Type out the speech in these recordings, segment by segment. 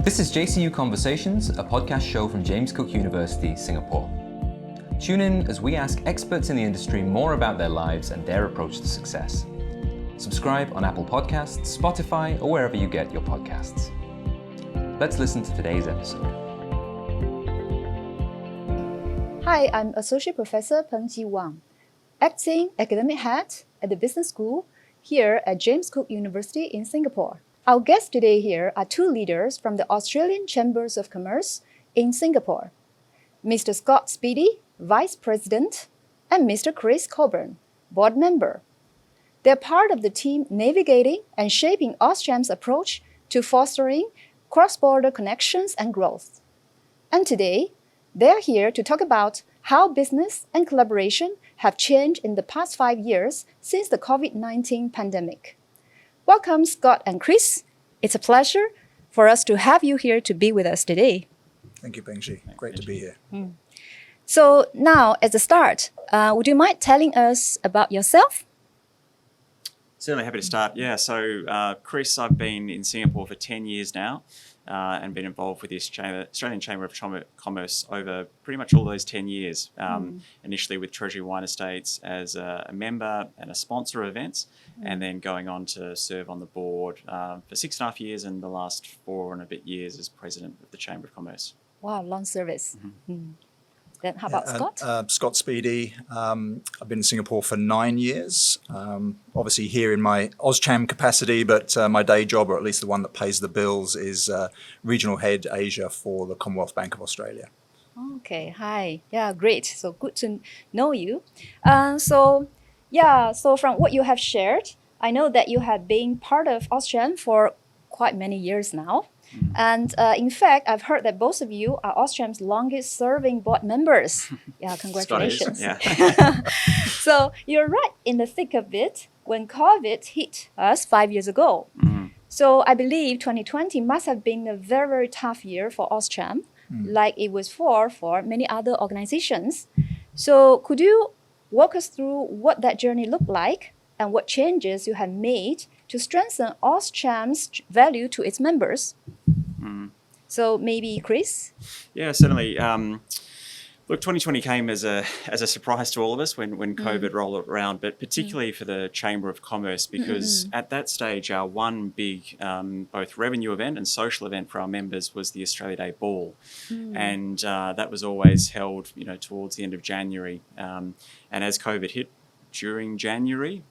This is JCU Conversations, a podcast show from James Cook University, Singapore. Tune in as we ask experts in the industry more about their lives and their approach to success. Subscribe on Apple Podcasts, Spotify, or wherever you get your podcasts. Let's listen to today's episode. Hi, I'm Associate Professor Pengji Wang, acting academic head at the Business School here at James Cook University in Singapore. Our guests today here are two leaders from the Australian Chambers of Commerce in Singapore, Mr. Scott Speedie, Vice President, and Mr. Chris Coburn, Board Member. They're part of the team navigating and shaping AustCham's approach to fostering cross-border connections and growth. And today, they're here to talk about how business and collaboration have changed in the past 5 years since the COVID-19 pandemic. Welcome, Scott and Chris. It's a pleasure for us to have you here to be with us today. Thank you, Pengji. Great to be here. So now, as a start, would you mind telling us about yourself? Certainly happy to start. Yeah, so Chris, I've been in Singapore for 10 years now and been involved with the Australian Chamber of Commerce over pretty much all those 10 years. Initially with Treasury Wine Estates as a member and a sponsor of events, and then going on to serve on the board for 6.5 years and the last 4 and a bit years as president of the Chamber of Commerce. Wow, long service. Then how about Scott? Scott Speedie. I've been in Singapore for 9 years, obviously here in my AustCham capacity, but my day job, or at least the one that pays the bills, is Regional Head Asia for the Commonwealth Bank of Australia. Okay, hi. Yeah, great. So good to know you. So from what you have shared, I know that you have been part of AustCham for quite many years now. And in fact, I've heard that both of you are AustCham's longest serving board members. Yeah, congratulations. Scott is, yeah. So you're right in the thick of it when COVID hit us 5 years ago. So I believe 2020 must have been a very, very tough year for AustCham, like it was for many other organizations. So could you walk us through what that journey looked like and what changes you have made to strengthen AustCham's value to its members? So maybe Chris? Yeah, certainly. Look, 2020 came as a surprise to all of us when COVID rolled around, but particularly for the Chamber of Commerce, because at that stage, our one big both revenue event and social event for our members was the Australia Day Ball. And that was always held, towards the end of January. And as COVID hit during January,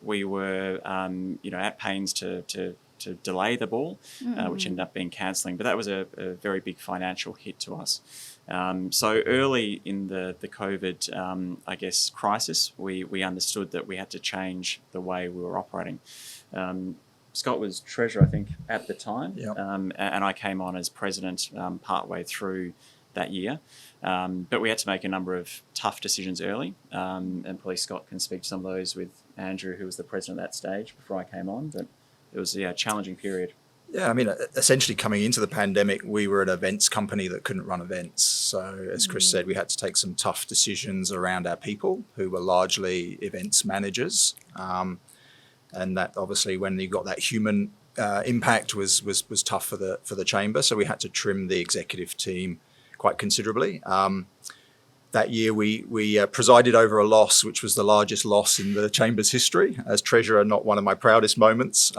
we were, at pains to delay the ball, which ended up being cancelling. But that was a very big financial hit to us. So early in the COVID, crisis, we understood that we had to change the way we were operating. Scott was treasurer, I think, at the time, and I came on as president partway through that year. But we had to make a number of tough decisions early, and probably Scott can speak to some of those with Andrew, who was the president at that stage before I came on. But it was a challenging period. Yeah, I mean, essentially coming into the pandemic, we were an events company that couldn't run events. So as Chris said, we had to take some tough decisions around our people, who were largely events managers. And that obviously, when you got that human impact, was tough for the chamber. So we had to trim the executive team quite considerably. That year, we presided over a loss, which was the largest loss in the Chamber's history. As treasurer, not one of my proudest moments.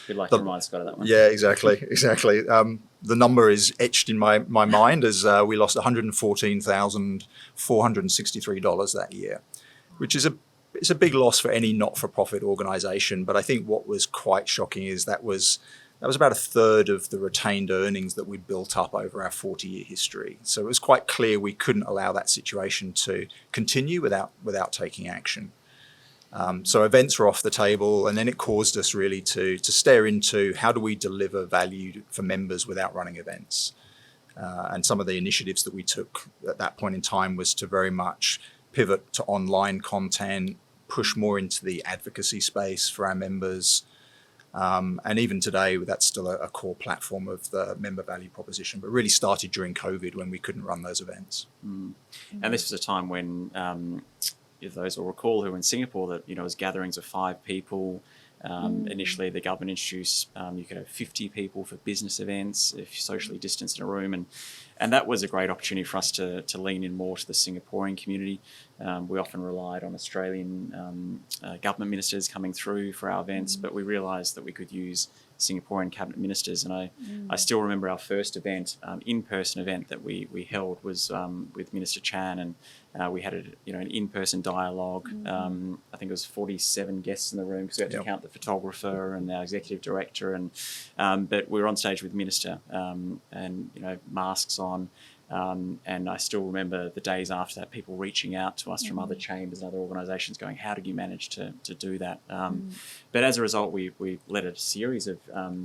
We'd like to remind Scott of that one. Yeah, exactly. The number is etched in my mind as we lost $114,463 that year, which is it's a big loss for any not-for-profit organisation. But I think what was quite shocking is that was about a third of the retained earnings that we'd built up over our 40-year history. So it was quite clear we couldn't allow that situation to continue without taking action. So events were off the table, and then it caused us really to stare into how do we deliver value for members without running events. And some of the initiatives that we took at that point in time was to very much pivot to online content, push more into the advocacy space for our members. And even today, that's still a core platform of the member value proposition, but really started during COVID when we couldn't run those events. And this was a time when, if those will recall who were in Singapore, that, it was gatherings of 5 people, Initially, the government introduced you could have 50 people for business events if you're socially distanced in a room, and that was a great opportunity for us to lean in more to the Singaporean community. We often relied on Australian government ministers coming through for our events, but we realised that we could use Singaporean cabinet ministers, and I still remember our first event, in-person event that we held was with Minister Chan, and we had an in-person dialogue. I think it was 47 guests in the room because we had to count the photographer and our executive director, but we were on stage with Minister, and masks on. And I still remember the days after that, people reaching out to us from other chambers and other organisations going, how did you manage to do that? But as a result, we led a series of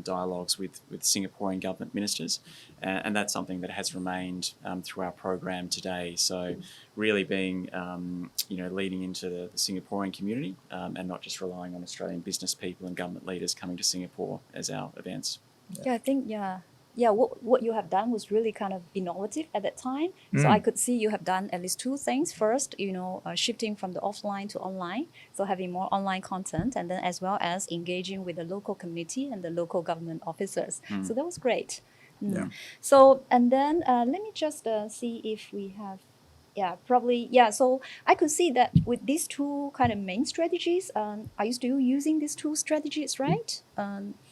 dialogues with Singaporean government ministers, and that's something that has remained through our program today. So really being, leading into the Singaporean community and not just relying on Australian business people and government leaders coming to Singapore as our events. I think, what you have done was really kind of innovative at that time. So I could see you have done at least two things. First, shifting from the offline to online, so having more online content, and then as well as engaging with the local community and the local government officers. So that was great. Yeah. So, and then let me just see if we have, so I could see that with these two kind of main strategies, are you still using these two strategies, right?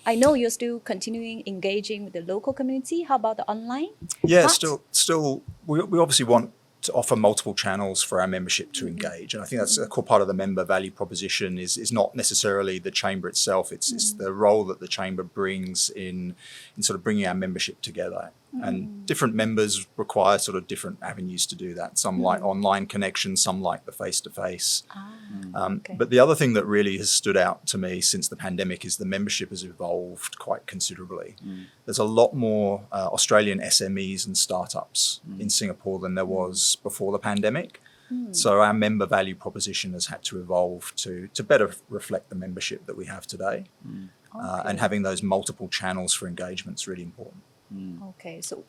I know you're still continuing engaging with the local community. How about the online? Yeah, still, we obviously want to offer multiple channels for our membership to engage. And I think that's a core part of the member value proposition is not necessarily the chamber itself. It's the role that the chamber brings in sort of bringing our membership together. And different members require sort of different avenues to do that. Some like online connections, some like the face-to-face. But the other thing that really has stood out to me since the pandemic is the membership has evolved quite considerably. There's a lot more Australian SMEs and startups in Singapore than there was before the pandemic. So our member value proposition has had to evolve to better reflect the membership that we have today. And having those multiple channels for engagement is really important. Okay, so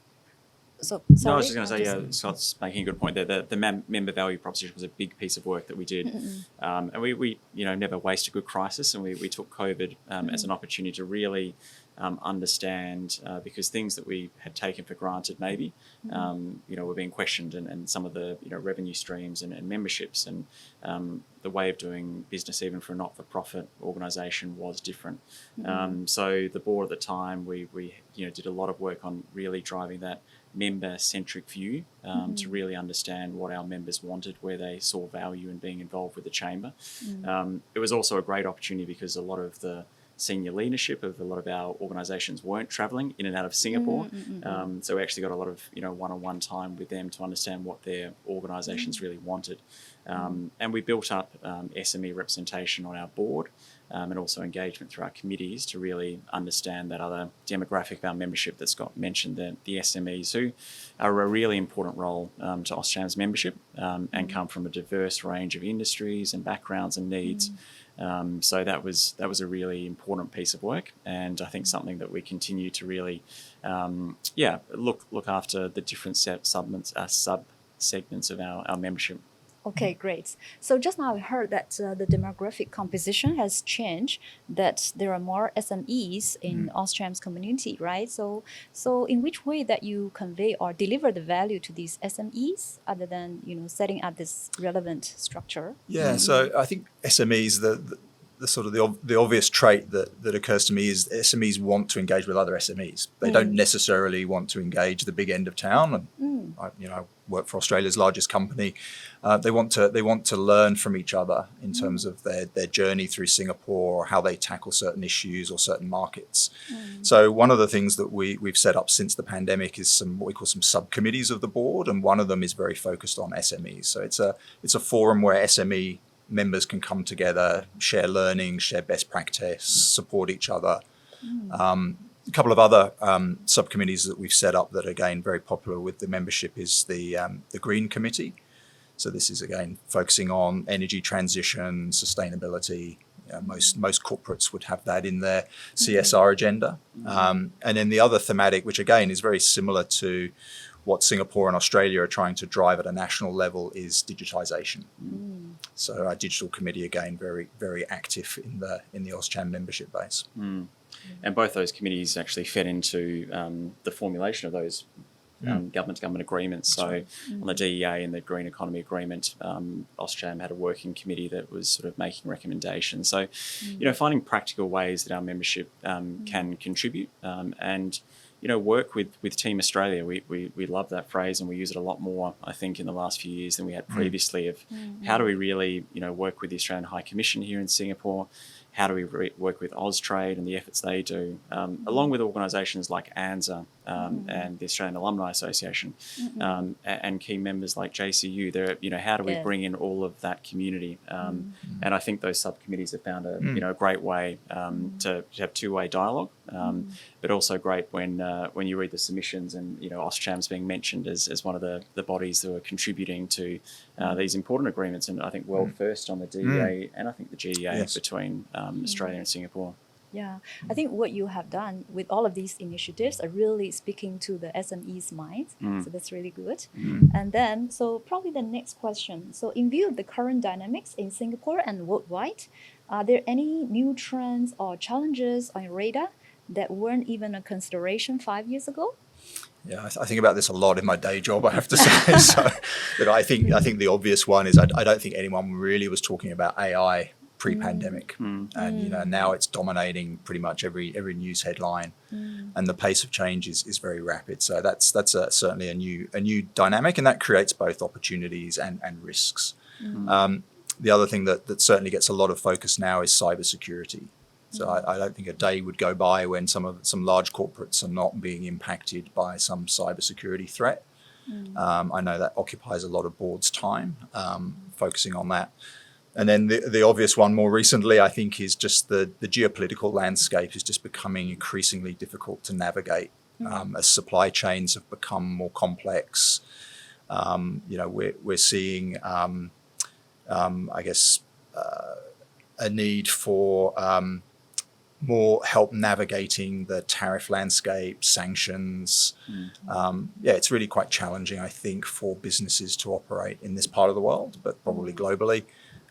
sorry. No, I was just going to say, Scott's making a good point there. The member value proposition was a big piece of work that we did, and we never waste a good crisis, and we took COVID as an opportunity to really understand because things that we had taken for granted maybe were being questioned, and some of the revenue streams and memberships and the way of doing business even for a not-for-profit organisation was different. So the board at the time we did a lot of work on really driving that member-centric view to really understand what our members wanted, where they saw value in being involved with the chamber. It was also a great opportunity because a lot of the senior leadership of a lot of our organisations weren't travelling in and out of Singapore. So we actually got a lot of one-on-one time with them to understand what their organisations really wanted. And we built up SME representation on our board and also engagement through our committees to really understand that other demographic of our membership that Scott mentioned, the SMEs, who are a really important role to AustCham's membership and come from a diverse range of industries and backgrounds and needs. So that was a really important piece of work, and I think something that we continue to really look after the different sub-segments of our membership. Okay, great. So just now I heard that the demographic composition has changed, that there are more SMEs in AustCham's community, right? So in which way that you convey or deliver the value to these SMEs other than, setting up this relevant structure? Yeah, so I think SMEs, the sort of the obvious trait that occurs to me is SMEs want to engage with other SMEs. They don't necessarily want to engage the big end of town. I work for Australia's largest company. They want to learn from each other in terms of their journey through Singapore, or how they tackle certain issues or certain markets. So one of the things that we've set up since the pandemic is what we call some subcommittees of the board, and one of them is very focused on SMEs. So it's a forum where SME members can come together, share learning, share best practice, support each other. A couple of other subcommittees that we've set up that are, again, very popular with the membership is the Green Committee. So this is, again, focusing on energy transition, sustainability. Most corporates would have that in their CSR agenda. And then the other thematic, which, again, is very similar to what Singapore and Australia are trying to drive at a national level, is digitisation. So our digital committee, again, very, very active in the AustCham membership base. And both those committees actually fed into the formulation of those government-to-government agreements. So on the DEA and the Green Economy Agreement, AustCham had a working committee that was sort of making recommendations. So, finding practical ways that our membership can contribute and, work with Team Australia. We love that phrase, and we use it a lot more, I think, in the last few years than we had previously, of how do we really, work with the Australian High Commission here in Singapore. How do we work with Austrade and the efforts they do, along with organisations like ANZA and the Australian Alumni Association and key members like JCU? How do we bring in all of that community? And I think those subcommittees have found a great way to have two-way dialogue, but also great when you read the submissions and AustCham's being mentioned as one of the bodies who are contributing to these important agreements, and I think world first on the DEA and I think the GEA between Australia and Singapore. Yeah, I think what you have done with all of these initiatives are really speaking to the SMEs' minds. So that's really good. And then, so probably the next question. So in view of the current dynamics in Singapore and worldwide, are there any new trends or challenges on your radar that weren't even a consideration 5 years ago? Yeah, I think about this a lot in my day job, I have to say. So, but I think the obvious one is I don't think anyone really was talking about AI pre-pandemic, and now it's dominating pretty much every news headline, and the pace of change is very rapid. So that's certainly a new dynamic, and that creates both opportunities and risks. The other thing that certainly gets a lot of focus now is cybersecurity. So I don't think a day would go by when some large corporates are not being impacted by some cybersecurity threat. I know that occupies a lot of boards' time, focusing on that. And then the obvious one more recently, I think, is just the geopolitical landscape is just becoming increasingly difficult to navigate as supply chains have become more complex. We're seeing, I guess, a need for more help navigating the tariff landscape, sanctions. It's really quite challenging, I think, for businesses to operate in this part of the world, but probably globally.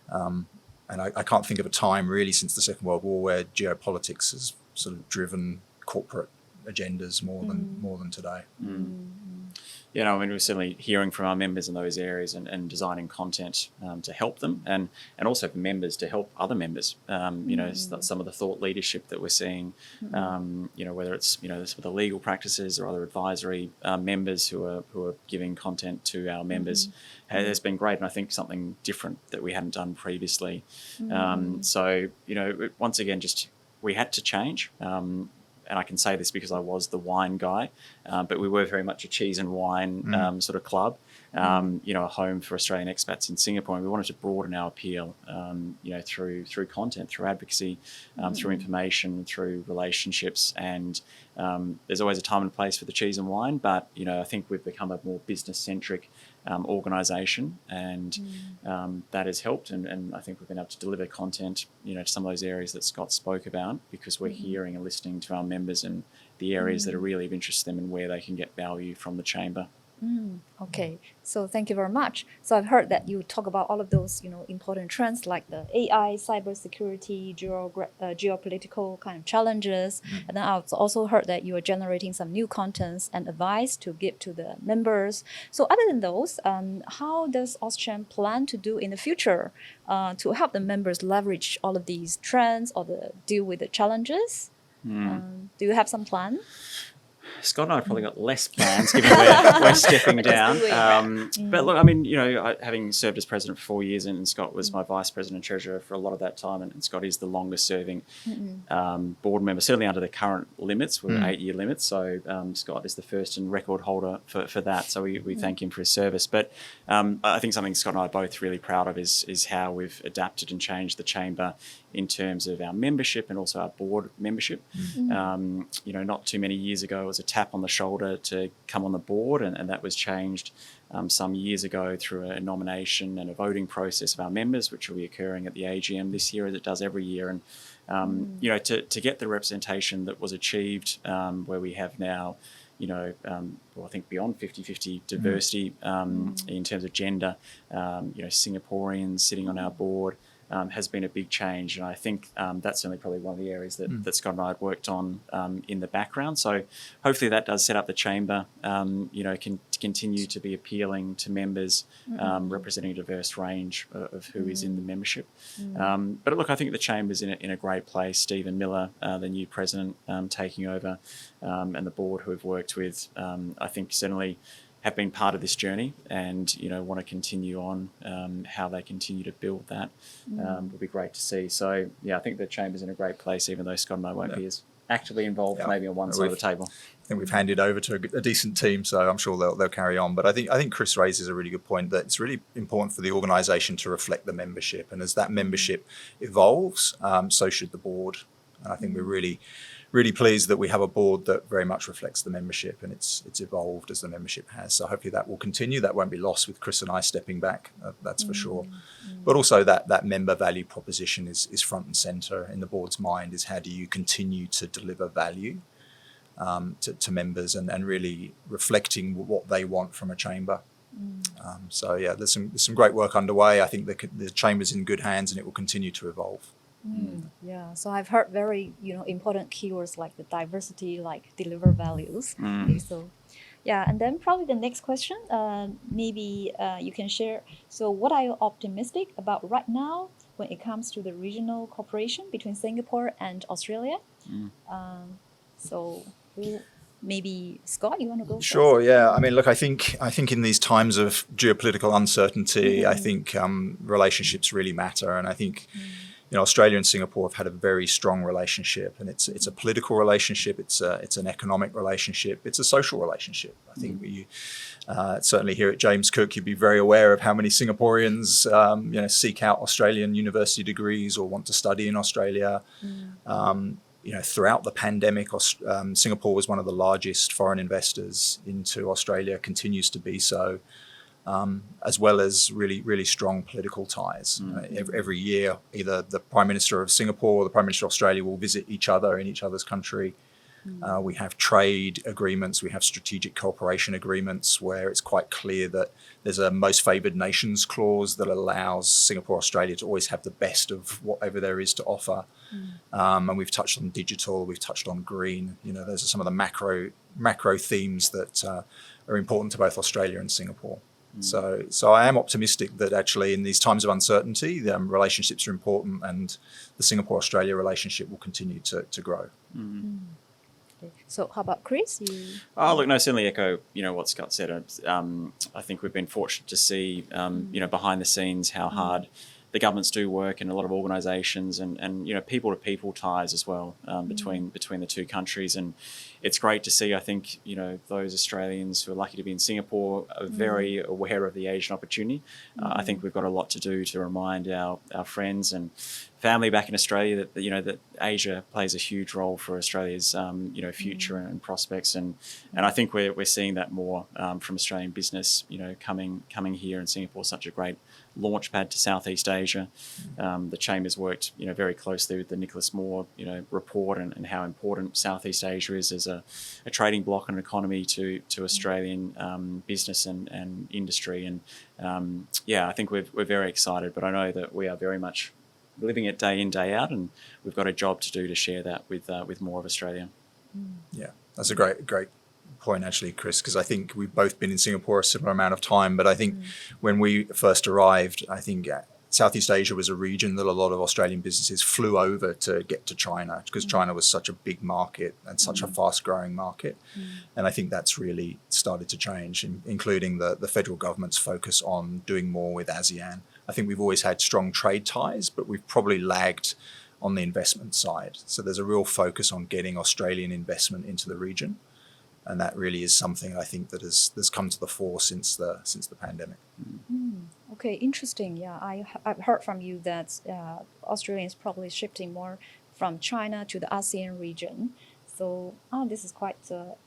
And I can't think of a time really since the Second World War where geopolitics has sort of driven corporate agendas more than today. We're certainly hearing from our members in those areas and designing content to help them and also for members to help other members. Some of the thought leadership that we're seeing, whether it's some of the legal practices or other advisory members who are giving content to our members has been great, and I think something different that we hadn't done previously. So once again, just we had to change. And I can say this because I was the wine guy, but we were very much a cheese and wine sort of club, a home for Australian expats in Singapore. And we wanted to broaden our appeal, through content, through advocacy, through information, through relationships. And there's always a time and place for the cheese and wine, but, I think we've become a more business-centric organisation, and that has helped. And I think we've been able to deliver content, to some of those areas that Scott spoke about, because we're hearing and listening to our members and the areas that are really of interest to them and where they can get value from the chamber. Okay, so thank you very much. So I've heard that you talk about all of those, important trends like the AI, cybersecurity, geopolitical kind of challenges. And then I've also heard that you are generating some new contents and advice to give to the members. So other than those, how does AustCham plan to do in the future to help the members leverage all of these trends or deal with the challenges? Do you have some plan? Scott and I have probably got less plans given we're stepping down. But look, having served as president for 4 years, and Scott was my vice president and treasurer for a lot of that time, and Scott is the longest serving board member, certainly under the current limits, we're 8-year limits. So Scott is the first and record holder for that. So we thank him for his service. But I think something Scott and I are both really proud of is how we've adapted and changed the chamber in terms of our membership and also our board membership. Not too many years ago, it was a tap on the shoulder to come on the board, and that was changed some years ago through a nomination and a voting process of our members, which will be occurring at the AGM this year, as it does every year. And to get the representation that was achieved, where we have now I think beyond 50-50 diversity in terms of gender. Singaporeans sitting on our board has been a big change, and I think that's certainly probably one of the areas that Scott and I had worked on in the background. So hopefully that does set up the chamber, can continue to be appealing to members, representing a diverse range of who is in the membership. But look, I think the chamber's in a great place. Stephen Miller, the new president, taking over, and the board who we've worked with, I think certainly have been part of this journey and, want to continue on how they continue to build that will be great to see. So, I think the chamber's in a great place, even though Scott and I won't be as actively involved maybe on one side of the table. I think we've handed over to a decent team, so I'm sure they'll carry on. But I think Chris raises a really good point that it's really important for the organisation to reflect the membership. And as that membership evolves, so should the board. And I think we're really pleased that we have a board that very much reflects the membership, and it's evolved as the membership has. So hopefully that will continue. That won't be lost with Chris and I stepping back, that's for sure. But also that member value proposition is front and centre in the board's mind, is how do you continue to deliver value to members and really reflecting what they want from a chamber. There's some great work underway. I think the chamber's in good hands and it will continue to evolve. Yeah, so I've heard very important keywords like the diversity, like deliver values. Okay, so and then probably the next question, maybe you can share. So what are you optimistic about right now when it comes to the regional cooperation between Singapore and Australia? So maybe Scott, you want to go first? Sure, yeah. I mean, look, I think in these times of geopolitical uncertainty, I think relationships really matter, and I think. Australia and Singapore have had a very strong relationship, and it's a political relationship, it's an economic relationship, it's a social relationship. I think certainly here at James Cook, you'd be very aware of how many Singaporeans seek out Australian university degrees or want to study in Australia. Throughout the pandemic, Singapore was one of the largest foreign investors into Australia, continues to be so. As well as really strong political ties. Every year, either the Prime Minister of Singapore or the Prime Minister of Australia will visit each other in each other's country. We have trade agreements, we have strategic cooperation agreements where it's quite clear that there's a most favoured nations clause that allows Singapore, Australia to always have the best of whatever there is to offer. And we've touched on digital, we've touched on green. Those are some of the macro themes that are important to both Australia and Singapore. So I am optimistic that actually in these times of uncertainty, the relationships are important, and the Singapore-Australia relationship will continue to grow. Okay. So how about Chris? Certainly echo what Scott said. I think we've been fortunate to see behind the scenes how hard the governments do work in a lot of organisations, and people-to-people ties as well between the two countries. And it's great to see, I think, those Australians who are lucky to be in Singapore are very aware of the Asian opportunity. I think we've got a lot to do to remind our friends and family back in Australia that Asia plays a huge role for Australia's future and prospects, and I think we're seeing that more from Australian business coming here, and Singapore is such a great launchpad to Southeast Asia. The Chamber's worked very closely with the Nicholas Moore report and how important Southeast Asia is as a trading bloc and economy to Australian business and industry, and I think we're very excited, but I know that we are very much living it day in, day out, and we've got a job to do to share that with more of Australia. Yeah, that's a great point actually, Chris, because I think we've both been in Singapore a similar amount of time, but I think when we first arrived, I think Southeast Asia was a region that a lot of Australian businesses flew over to get to China, because China was such a big market and such a fast-growing market. And I think that's really started to change, including the federal government's focus on doing more with ASEAN. I think we've always had strong trade ties, but we've probably lagged on the investment side. So there's a real focus on getting Australian investment into the region. And that really is something I think that has come to the fore since the pandemic. Okay, interesting. Yeah, I've heard from you that Australia is probably shifting more from China to the ASEAN region. So this is quite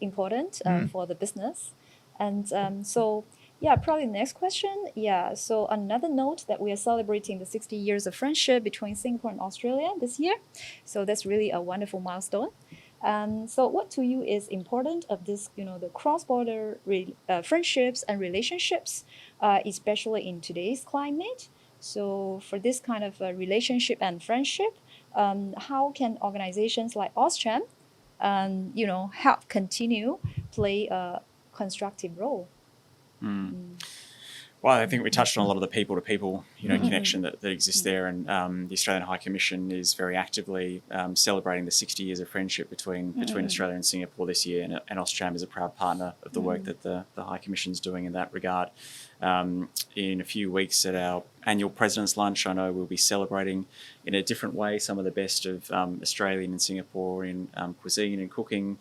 important for the business. And probably the next question. Yeah, so another note that we are celebrating the 60 years of friendship between Singapore and Australia this year. So that's really a wonderful milestone. So what to you is important of this, the cross-border friendships and relationships, especially in today's climate? So for this kind of relationship and friendship, how can organizations like AustCham, help continue play a constructive role? Well, I think we touched on a lot of the people-to-people, connection that exists there, and the Australian High Commission is very actively celebrating the 60 years of friendship between Australia and Singapore this year, and AustCham is a proud partner of the work that the High Commission is doing in that regard. In a few weeks at our annual President's Lunch, I know we'll be celebrating in a different way some of the best of Australian and Singaporean cuisine and cooking.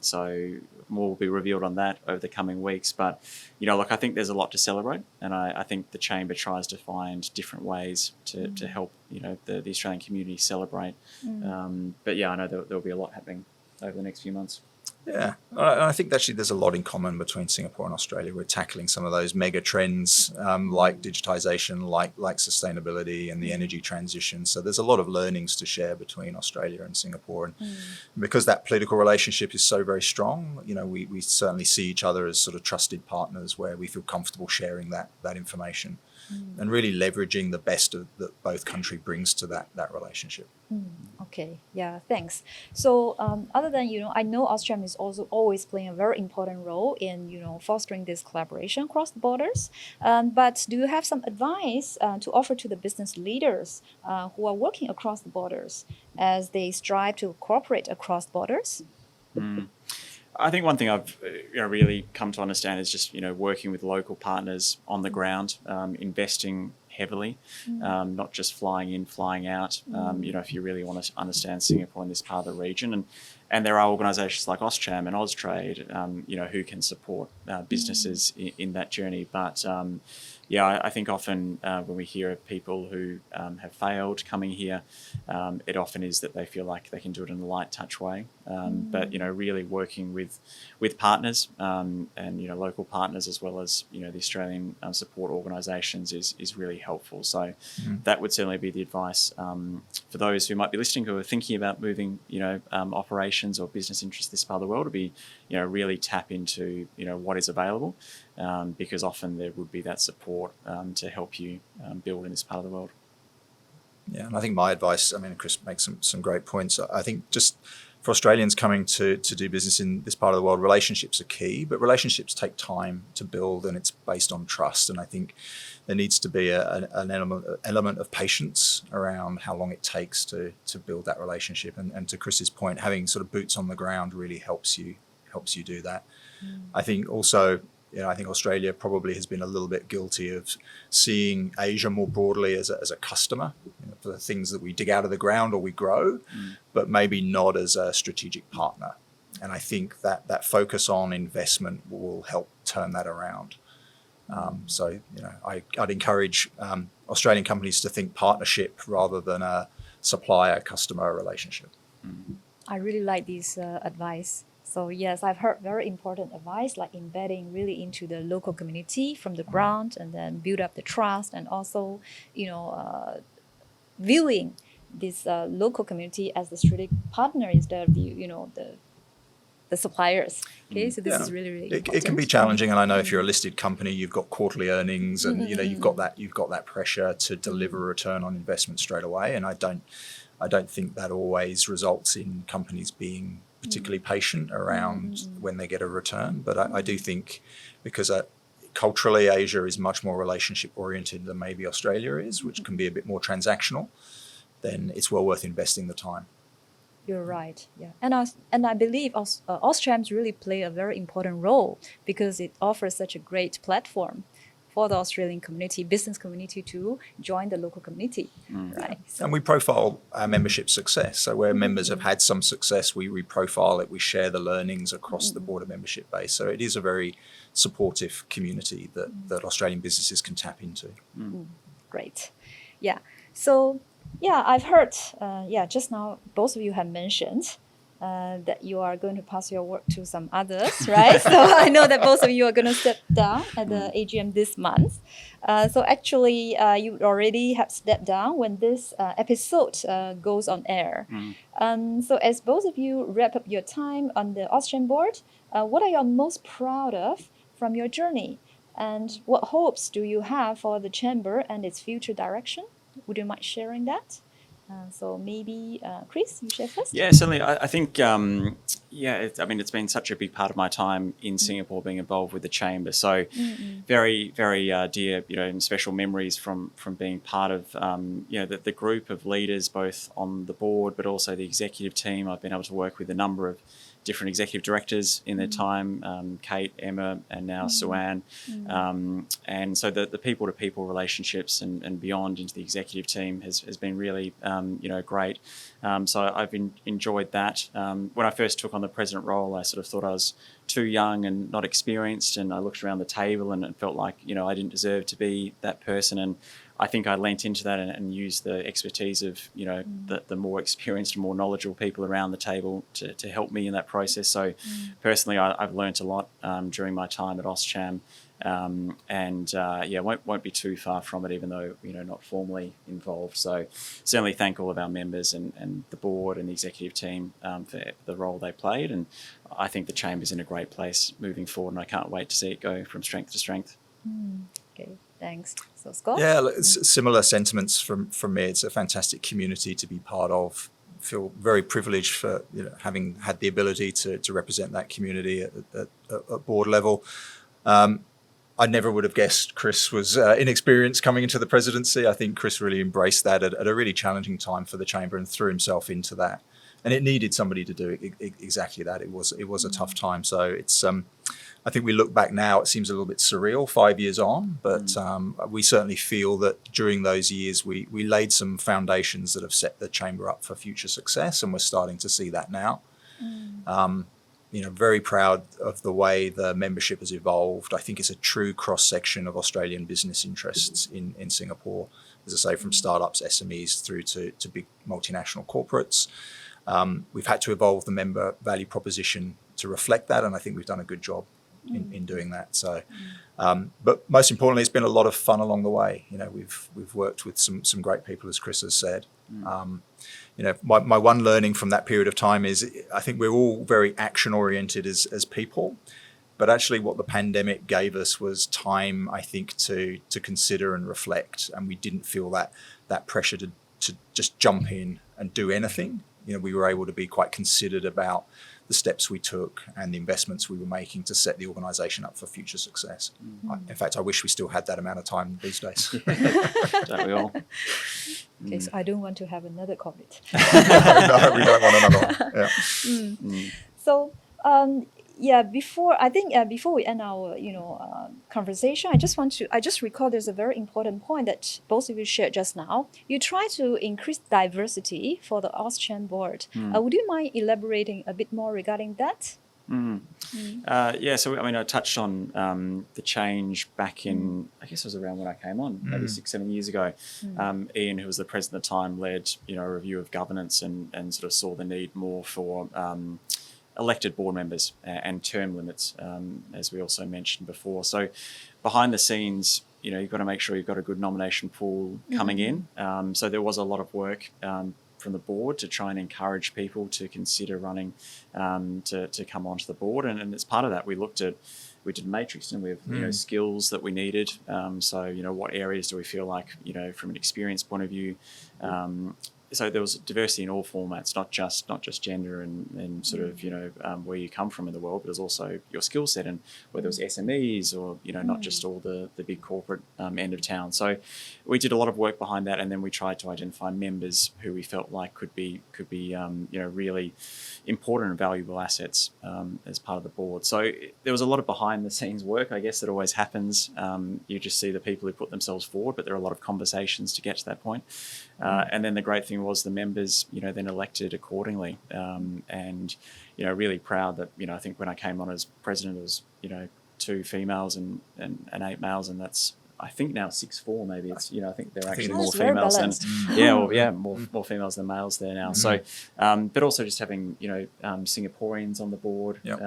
So more will be revealed on that over the coming weeks. But, I think there's a lot to celebrate, and I think the Chamber tries to find different ways to help, the Australian community celebrate. But yeah, I know there'll be a lot happening over the next few months. Yeah, I think actually there's a lot in common between Singapore and Australia. We're tackling some of those mega trends like digitisation, like sustainability and the energy transition. So there's a lot of learnings to share between Australia and Singapore. And because that political relationship is so very strong, we certainly see each other as sort of trusted partners where we feel comfortable sharing that information and really leveraging the best that both countries brings to that relationship. Okay, yeah, thanks. So other than, I know AustCham is also always playing a very important role in, fostering this collaboration across the borders. But do you have some advice to offer to the business leaders who are working across the borders as they strive to cooperate across borders? I think one thing I've really come to understand is just working with local partners on the ground, investing heavily, not just flying in, flying out. If you really want to understand Singapore and this part of the region, and there are organisations like AustCham and Austrade, who can support businesses in that journey. But I think often when we hear of people who have failed coming here, it often is that they feel like they can do it in a light touch way. But really working with partners and local partners as well as the Australian support organisations is really helpful. So that would certainly be the advice for those who might be listening who are thinking about moving operations or business interests this part of the world, to be really tap into what is available, because often there would be that support to help you build in this part of the world. Yeah, and I think my advice, Chris makes some great points. I think just for Australians coming to do business in this part of the world, relationships are key, but relationships take time to build and it's based on trust. And I think there needs to be an element of patience around how long it takes to build that relationship. And to Chris's point, having sort of boots on the ground really helps you do that. I think also, I think Australia probably has been a little bit guilty of seeing Asia more broadly as a customer for the things that we dig out of the ground or we grow, but maybe not as a strategic partner. And I think that focus on investment will help turn that around. So I'd encourage Australian companies to think partnership rather than a supplier-customer relationship. I really like this advice. So yes, I've heard very important advice like embedding really into the local community from the ground and then build up the trust, and also, viewing this local community as the strategic partner instead of the suppliers. Okay, so this is really, really important. It can be challenging, and I know if you're a listed company, you've got quarterly earnings, and you've got that pressure to deliver a return on investment straight away. And I don't think that always results in companies being particularly patient around when they get a return. But I do think because culturally Asia is much more relationship oriented than maybe Australia is, which can be a bit more transactional, then it's well worth investing the time. You're right, yeah. And I believe AustCham's really play a very important role because it offers such a great platform for the Australian community, business community, to join the local community, right? So, and we profile our membership success. So where members have had some success, we reprofile it, we share the learnings across the broader membership base. So it is a very supportive community that Australian businesses can tap into. Great. Yeah. So, yeah, I've heard, just now, both of you have mentioned that you are going to pass your work to some others, right? So I know that both of you are going to step down at the AGM this month. So actually, you already have stepped down when this episode goes on air. So as both of you wrap up your time on the AustCham's board, what are you most proud of from your journey? And what hopes do you have for the chamber and its future direction? Would you mind sharing that? So maybe, Chris, you share first? Yeah, certainly. I think, it's been such a big part of my time in Singapore being involved with the chamber. So very, very dear, and special memories from being part of, the group of leaders, both on the board, but also the executive team. I've been able to work with a number of different executive directors in their time, Kate, Emma, and now Suan. And so the people-to-people relationships and beyond into the executive team has been really, great. So I've enjoyed that. When I first took on the president role, I sort of thought I was too young and not experienced, and I looked around the table and felt like, I didn't deserve to be that person. And I think I leant into that and used the expertise of, the more experienced and more knowledgeable people around the table to help me in that process. So personally, I've learnt a lot during my time at AustCham's. Won't be too far from it, even though, not formally involved. So certainly thank all of our members and the board and the executive team for the role they played. And I think the chamber's in a great place moving forward, and I can't wait to see it go from strength to strength. Okay, thanks. So Scott? Yeah, similar sentiments from me. It's a fantastic community to be part of. Feel very privileged for having had the ability to represent that community at board level. I never would have guessed Chris was inexperienced coming into the presidency. I think Chris really embraced that at a really challenging time for the chamber and threw himself into that. And it needed somebody to do exactly that. It was a tough time. So it's I think we look back now, it seems a little bit surreal 5 years on, but we certainly feel that during those years we laid some foundations that have set the chamber up for future success, and we're starting to see that now. Very proud of the way the membership has evolved. I think it's a true cross-section of Australian business interests in Singapore, as I say, from startups, SMEs through to big multinational corporates. We've had to evolve the member value proposition to reflect that, and I think we've done a good job in doing that. So, but most importantly, it's been a lot of fun along the way. We've worked with some great people, as Chris has said. My one learning from that period of time is I think we're all very action oriented as people, but actually what the pandemic gave us was time, I think, to consider and reflect, and we didn't feel that pressure to just jump in and do anything. We were able to be quite considered about the steps we took and the investments we were making to set the organisation up for future success. In fact, I wish we still had that amount of time these days. Don't we all? Okay, so I don't want to have another COVID. No, we don't want another one. Yeah. So, before we end our conversation, I just recall there's a very important point that both of you shared just now. You try to increase diversity for the AustCham's board. Would you mind elaborating a bit more regarding that? So I touched on the change back in, I guess it was around when I came on, maybe 6-7 years ago. Ian, who was the president at the time, led a review of governance and sort of saw the need more for elected board members and term limits, as we also mentioned before. So behind the scenes, you've got to make sure you've got a good nomination pool coming in. So there was a lot of work from the board to try and encourage people to consider running to come onto the board. And as part of that, we did matrix and we have skills that we needed. What areas do we feel like, from an experience point of view, so there was diversity in all formats, not just gender and sort of where you come from in the world, but there's also your skill set and whether it was SMEs or not just all the big corporate end of town. So we did a lot of work behind that, and then we tried to identify members who we felt like could be really important and valuable assets as part of the board. So there was a lot of behind the scenes work, I guess, that always happens. You just see the people who put themselves forward, but there are a lot of conversations to get to that point. And then the great thing was the members, then elected accordingly. And, really proud that, I think when I came on as president, it was, 2 females and 8 males. And I think now 6'4", maybe it's, I think they're actually it more is. Very females than, balanced. more females than males there now. So, but also just having, Singaporeans on the board, Yep.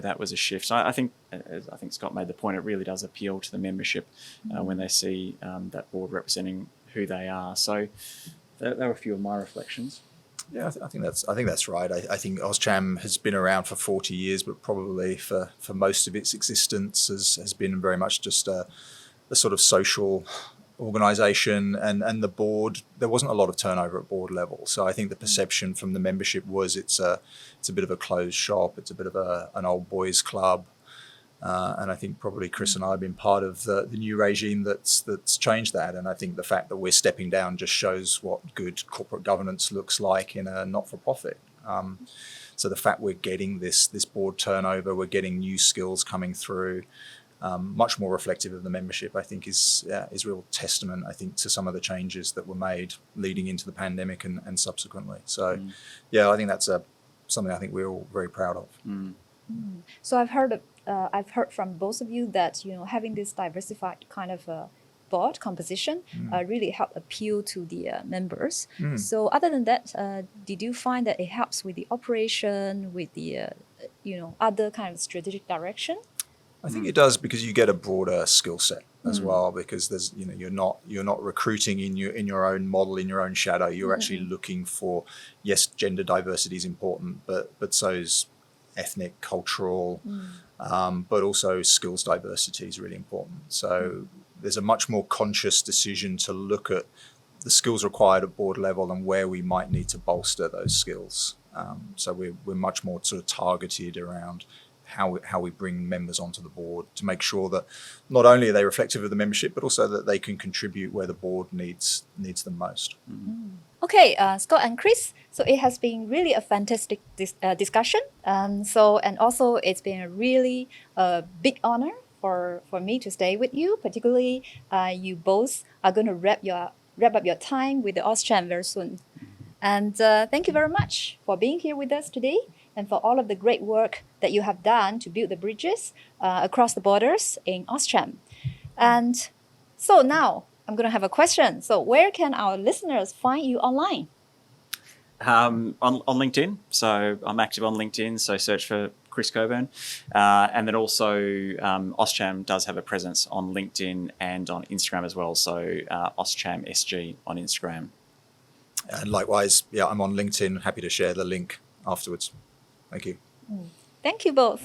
that was a shift. So I think, as I think Scott made the point, it really does appeal to the membership when they see that board representing who they are. So there were a few of my reflections. Yeah, I think that's right. I think AustCham has been around for 40 years, but probably for most of its existence has been very much just a sort of social organisation, and the board, there wasn't a lot of turnover at board level. So I think the perception from the membership was it's a bit of a closed shop, it's a bit of an old boys club. And I think probably Chris and I have been part of the new regime that's changed that. And I think the fact that we're stepping down just shows what good corporate governance looks like in a not-for-profit. So the fact we're getting this board turnover, we're getting new skills coming through, much more reflective of the membership, I think is real testament, I think, to some of the changes that were made leading into the pandemic and subsequently. So, I think that's something I think we're all very proud of. So I've heard from both of you that having this diversified kind of board composition really helped appeal to the members. So other than that, did you find that it helps with the operation, with the other kind of strategic direction? I think it does, because you get a broader skill set as well, because there's you're not recruiting in your own model, in your own shadow. You're actually looking for, yes, gender diversity is important, but so is ethnic, cultural, but also skills diversity is really important. So there's a much more conscious decision to look at the skills required at board level and where we might need to bolster those skills. So we're much more sort of targeted around how we bring members onto the board to make sure that not only are they reflective of the membership, but also that they can contribute where the board needs them most. Okay, Scott and Chris, so it has been really a fantastic discussion. And also it's been a really big honor for me to stay with you, particularly you both are going to wrap up your time with the AustCham very soon. And thank you very much for being here with us today and for all of the great work that you have done to build the bridges across the borders in AustCham. And so now I'm going to have a question. So where can our listeners find you online? On LinkedIn. So I'm active on LinkedIn. So search for Chris Coburn. And then also AustCham does have a presence on LinkedIn and on Instagram as well. So AustCham's.sg on Instagram. And likewise, I'm on LinkedIn. Happy to share the link afterwards. Thank you. Thank you both.